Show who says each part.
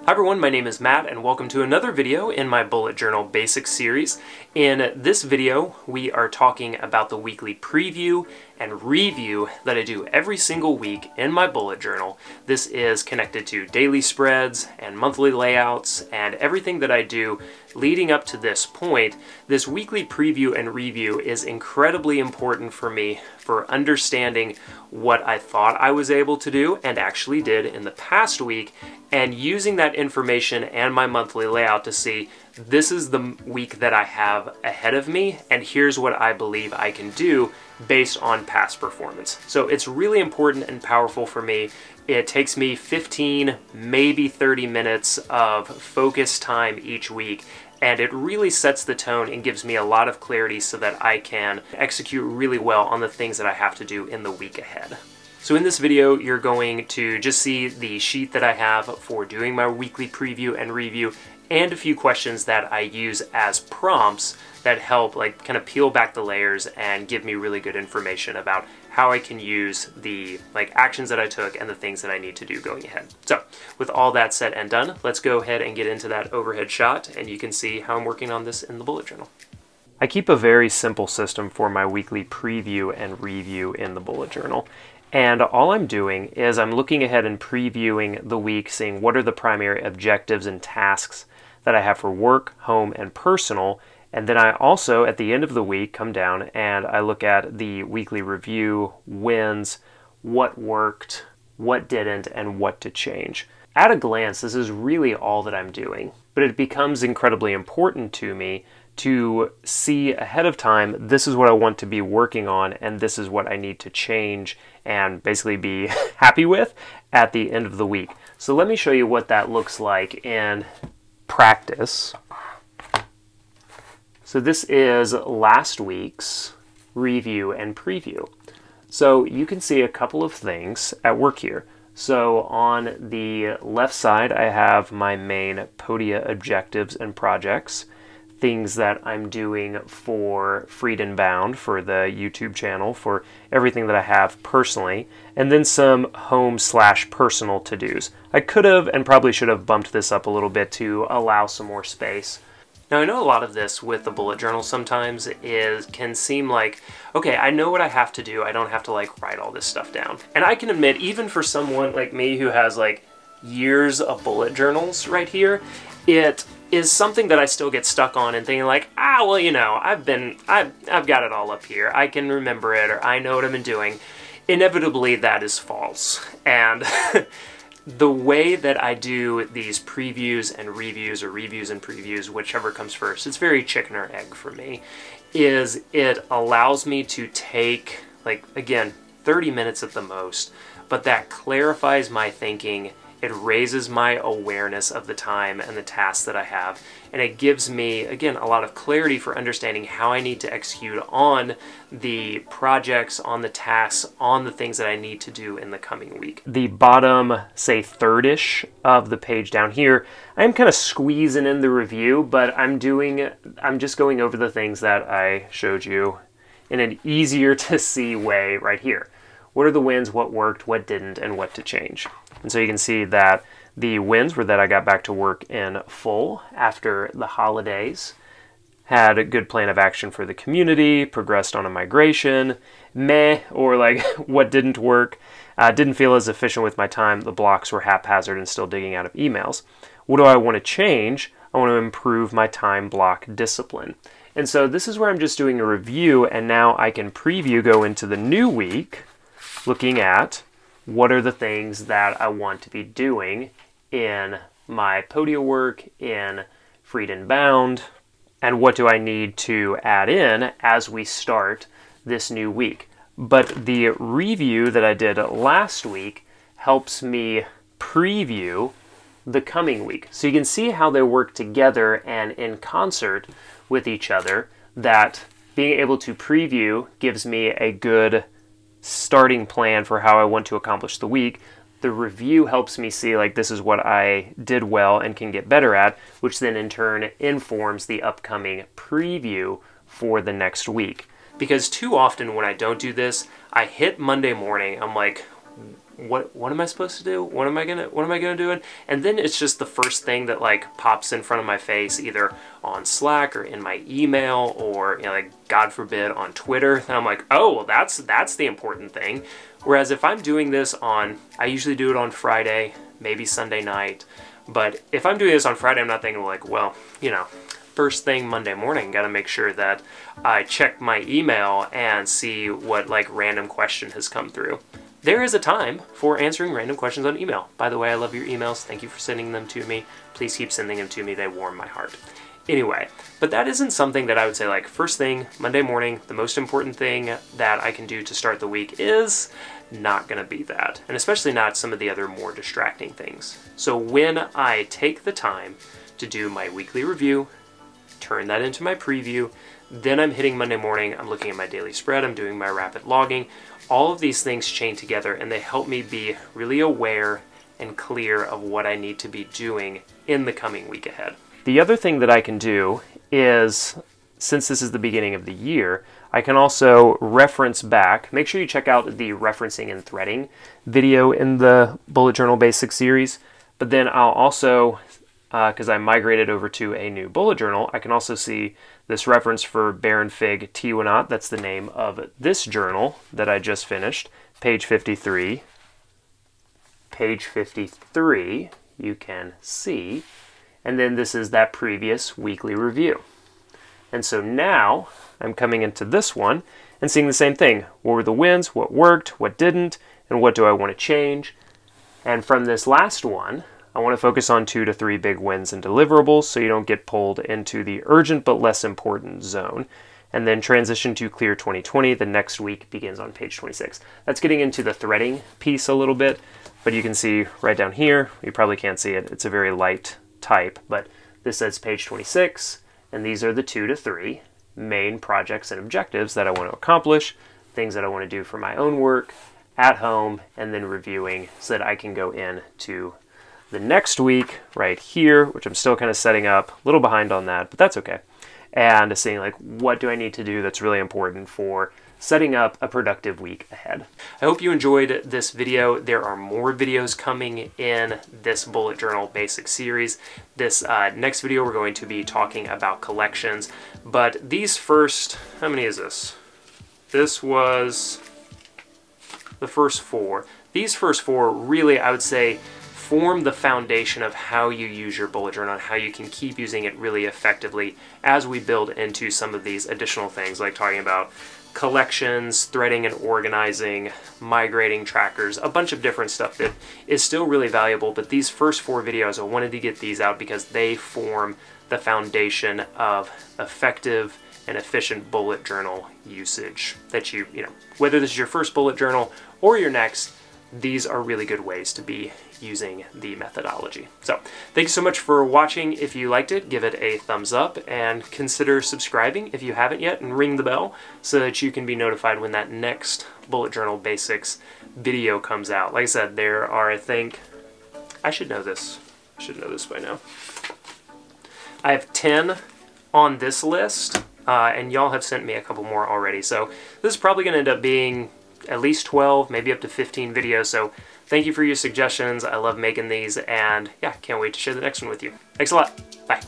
Speaker 1: Hi everyone, my name is Matt and welcome to another video in my bullet journal basics series. In this video, we are talking about the weekly preview and review that I do every single week in my bullet journal. This is connected to daily spreads and monthly layouts and everything that I do leading up to this point. This weekly preview and review is incredibly important for me for understanding what I thought I was able to do and actually did in the past week, and using that information and my monthly layout to see this is the week that I have ahead of me and here's what I believe I can do based on past performance. So it's really important and powerful for me. It takes me 15, maybe 30 minutes of focus time each week, and it really sets the tone and gives me a lot of clarity so that I can execute really well on the things that I have to do in the week ahead. So in this video, you're going to just see the sheet that I have for doing my weekly preview and review, and a few questions that I use as prompts that help kind of peel back the layers and give me really good information about how I can use the actions that I took and the things that I need to do going ahead. So with all that said and done, let's go ahead and get into that overhead shot, and you can see how I'm working on this in the bullet journal. I keep a very simple system for my weekly preview and review in the bullet journal. And all I'm doing is I'm looking ahead and previewing the week, seeing what are the primary objectives and tasks that I have for work, home, and personal. And then I also, at the end of the week, come down and I look at the weekly review, wins, what worked, what didn't, and what to change. At a glance, this is really all that I'm doing, but it becomes incredibly important to me to see ahead of time, this is what I want to be working on, and this is what I need to change and basically be happy with at the end of the week. So let me show you what that looks like in practice. So this is last week's review and preview. So you can see a couple of things at work here. So on the left side, I have my main Podia objectives and projects, things that I'm doing for Freed and Bound, for the YouTube channel, for everything that I have personally, and then some home/personal to-dos. I could have and probably should have bumped this up a little bit to allow some more space. Now I know a lot of this with the bullet journal sometimes can seem like, okay, I know what I have to do, I don't have to write all this stuff down. And I can admit, even for someone like me who has years of bullet journals right here, it is something that I still get stuck on and thinking well, you know, I've got it all up here, I can remember it, or I know what I've been doing. Inevitably, that is false. And the way that I do these previews and reviews, or reviews and previews, whichever comes first, it's very chicken or egg for me, is it allows me to take, again, 30 minutes at the most, but that clarifies my thinking. It raises my awareness of the time and the tasks that I have, and it gives me, again, a lot of clarity for understanding how I need to execute on the projects, on the tasks, on the things that I need to do in the coming week. The bottom, say, third-ish of the page down here, I'm kind of squeezing in the review, but I'm just going over the things that I showed you in an easier to see way right here. What are the wins, what worked, what didn't, and what to change. And so you can see that the wins were that I got back to work in full after the holidays, had a good plan of action for the community, progressed on a migration, or what didn't work, didn't feel as efficient with my time, the blocks were haphazard and still digging out of emails. What do I want to change? I want to improve my time block discipline. And so this is where I'm just doing a review, and now I can go into the new week, looking at what are the things that I want to be doing in my Podia work, in Freed and Bound, and what do I need to add in as we start this new week. But the review that I did last week helps me preview the coming week. So you can see how they work together and in concert with each other, that being able to preview gives me a good starting plan for how I want to accomplish the week. The review helps me see this is what I did well and can get better at, which then in turn informs the upcoming preview for the next week. Because too often when I don't do this, I hit Monday morning, I'm like, what am I supposed to do? What am I gonna do? And then it's just the first thing that like pops in front of my face, either on Slack or in my email, or like God forbid on Twitter. And I'm like, oh, well, that's the important thing. Whereas if I'm doing this I usually do it on Friday, maybe Sunday night. But if I'm doing this on Friday, I'm not thinking like, well, first thing Monday morning, got to make sure that I check my email and see what like random question has come through. There is a time for answering random questions on email. By the way, I love your emails. Thank you for sending them to me. Please keep sending them to me. They warm my heart. Anyway, but that isn't something that I would say like first thing Monday morning, the most important thing that I can do to start the week is not going to be that. And especially not some of the other more distracting things. So when I take the time to do my weekly review, turn that into my preview, then I'm hitting Monday morning, I'm looking at my daily spread, I'm doing my rapid logging. All of these things chain together and they help me be really aware and clear of what I need to be doing in the coming week ahead. The other thing that I can do is, since this is the beginning of the year, I can also reference back. Make sure you check out the referencing and threading video in the Bullet Journal Basics series. But then I'll also, because I migrated over to a new bullet journal, I can also see this reference for Baron Fig Tiwanaut. That's the name of this journal that I just finished. Page 53. Page 53, you can see. And then this is that previous weekly review. And so now I'm coming into this one and seeing the same thing. What were the wins? What worked? What didn't? And what do I want to change? And from this last one, I want to focus on 2 to 3 big wins and deliverables so you don't get pulled into the urgent but less important zone. And then transition to Clear 2020. The next week begins on page 26. That's getting into the threading piece a little bit, but you can see right down here, you probably can't see it, it's a very light type, but this says page 26, and these are the 2 to 3 main projects and objectives that I want to accomplish, things that I want to do for my own work, at home, and then reviewing so that I can go into the next week right here, which I'm still kind of setting up, a little behind on that, but that's okay. And seeing like, what do I need to do that's really important for setting up a productive week ahead. I hope you enjoyed this video. There are more videos coming in this Bullet Journal Basics series. This next video, we're going to be talking about collections, but these first, how many is this? This was the first 4. These first 4 really, I would say, form the foundation of how you use your bullet journal and how you can keep using it really effectively as we build into some of these additional things, like talking about collections, threading and organizing, migrating trackers, a bunch of different stuff that is still really valuable. But these first 4 videos, I wanted to get these out because they form the foundation of effective and efficient bullet journal usage that you know, whether this is your first bullet journal or your next, these are really good ways to be using the methodology. So thank you so much for watching. If you liked it, give it a thumbs up and consider subscribing if you haven't yet, and ring the bell so that you can be notified when that next Bullet Journal Basics video comes out. Like I said, there are, I think, I should know this by now. I have 10 on this list, and y'all have sent me a couple more already. So this is probably going to end up being at least 12, maybe up to 15 videos. So thank you for your suggestions. I love making these, and yeah, can't wait to share the next one with you. Thanks a lot. Bye.